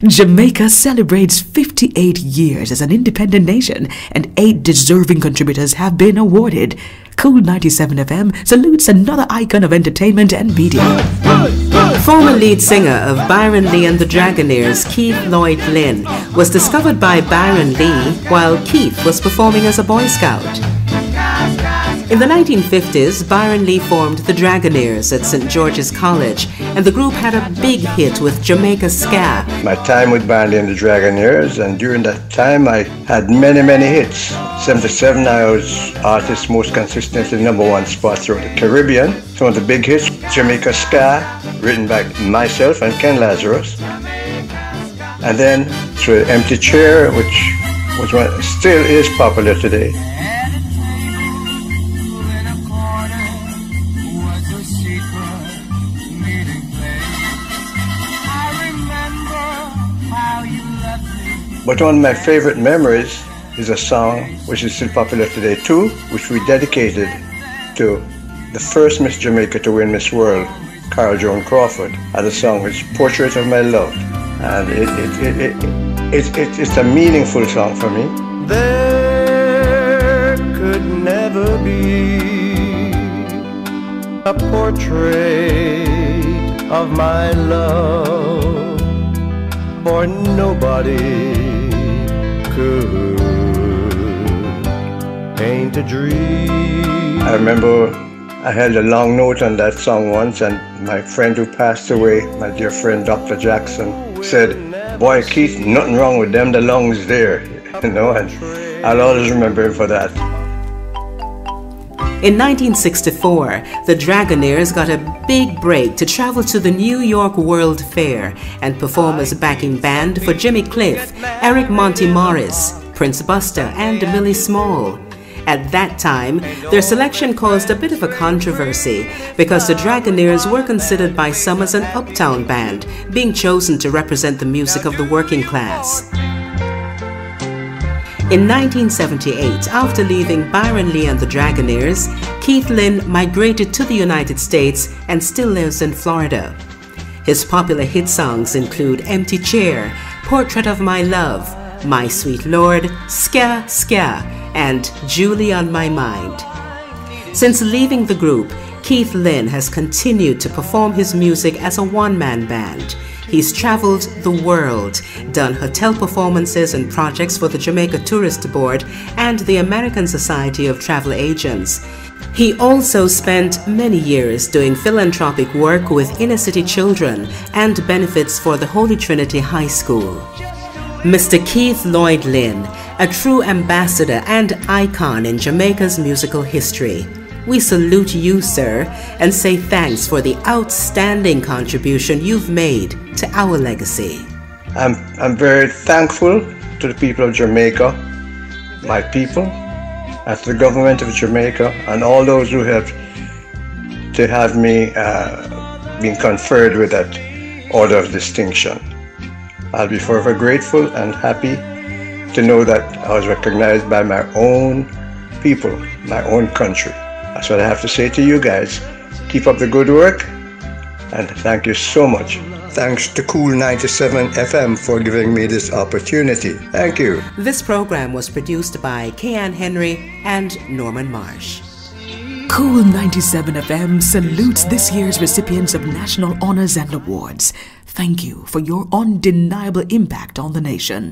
Jamaica celebrates 58 years as an independent nation, and 8 deserving contributors have been awarded. Cool 97 FM salutes another icon of entertainment and media. Former lead singer of Byron Lee and the Dragonaires, Keith Lloyd Lyn, was discovered by Byron Lee while Keith was performing as a Boy Scout. In the 1950s, Byron Lee formed the Dragonaires at St. George's College, and the group had a big hit with Jamaica Ska. My time with Byron Lee and the Dragonaires, and during that time I had many hits. 77 I was artist most consistently #1 spot throughout the Caribbean. Some of the big hits, Jamaica Ska, written by myself and Ken Lazarus. And then through Empty Chair, which still is popular today. But one of my favorite memories is a song which is still popular today too, which we dedicated to the first Miss Jamaica to win Miss World, Carol Joan Crawford, and the song is Portrait of My Love. And it's a meaningful song for me. There could never be a portrait of my love, for nobody could paint a dream. I remember I held a long note on that song once, and my friend who passed away, my dear friend Dr. Jackson, said, "Boy, Keith, nothing wrong with them, the lungs there," you know, and I'll always remember him for that. In 1964, the Dragonaires got a big break to travel to the New York World Fair and perform as a backing band for Jimmy Cliff, Eric Monty Morris, Prince Buster, and Millie Small. At that time, their selection caused a bit of a controversy because the Dragonaires were considered by some as an uptown band, being chosen to represent the music of the working class. In 1978, after leaving Byron Lee and the Dragonaires, Keith Lyn migrated to the United States and still lives in Florida. His popular hit songs include Empty Chair, Portrait of My Love, My Sweet Lord, Ska Ska, and Julie on My Mind. Since leaving the group, Keith Lyn has continued to perform his music as a one-man band. He's traveled the world, done hotel performances and projects for the Jamaica Tourist Board and the American Society of Travel Agents. He also spent many years doing philanthropic work with inner-city children and benefits for the Holy Trinity High School. Mr. Keith Lloyd Lyn, a true ambassador and icon in Jamaica's musical history. We salute you, sir, and say thanks for the outstanding contribution you've made to our legacy. I'm very thankful to the people of Jamaica, my people, and to the government of Jamaica, and all those who helped to have me being conferred with that Order of Distinction. I'll be forever grateful and happy to know that I was recognized by my own people, my own country. That's what I have to say to you guys. Keep up the good work, and thank you so much. Thanks to Cool 97 FM for giving me this opportunity. Thank you. This program was produced by Kean Henry and Norman Marsh. Cool 97 FM salutes this year's recipients of national honors and awards. Thank you for your undeniable impact on the nation.